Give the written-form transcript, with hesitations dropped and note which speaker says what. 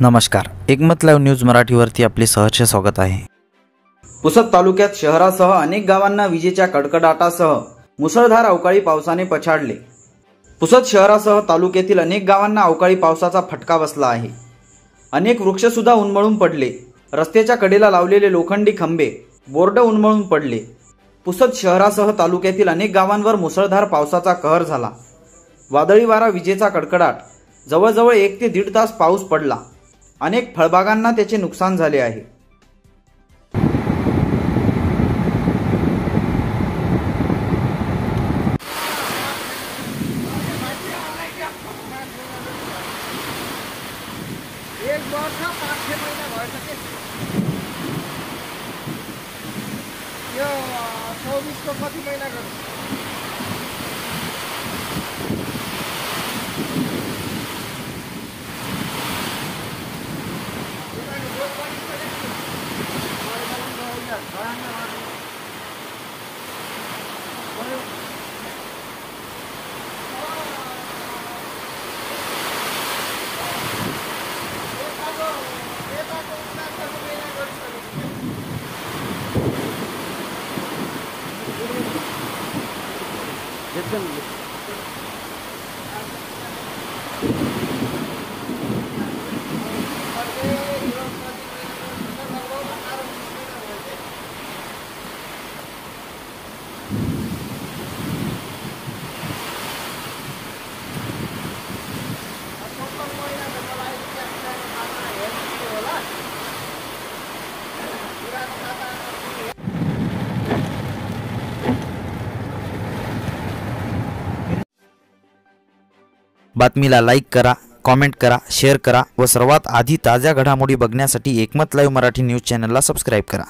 Speaker 1: नमस्कार, एकमत live news मराठीवरती आपले सहर्ष स्वागत आहे।
Speaker 2: पुसद तालुक्यात शहरासह अनेक गावांना विजेच्या कडकडाटासह मुसळधार अवकाळी पावसाने पछाडले। पुसद शहरासह तालुक्यातील अनेक गावांना अवकाळी पावसाचा फटका बसला आहे। अनेक वृक्ष सुद्धा उन्मळून पडले। रस्त्याच्या कडेला लावलेले लोखंडी खंबे, बोर्ड उन्मळून पडले। पुसद शहरासह तालुक्यातील अनेक गावांवर मुसळधार पावसाचा कहर झाला। वादळी वारा, विजेचा कडकडाट, जवळजवळ 1 ते 1.5 तास पाऊस पडला। अनेक फळबागांना त्याचे नुकसान झाले आहे।
Speaker 3: एक वर्ष 5-6 महिना भइसक्यो। यो 24 को कति महिना गर्छ?
Speaker 1: बातमीला लाईक करा, कमेंट करा, शेअर करा व सर्वात आधी ताज्या घडामोडी बघण्यासाठी एकमत लाईव्ह मराठी न्यूज चॅनलला सबस्क्राइब करा।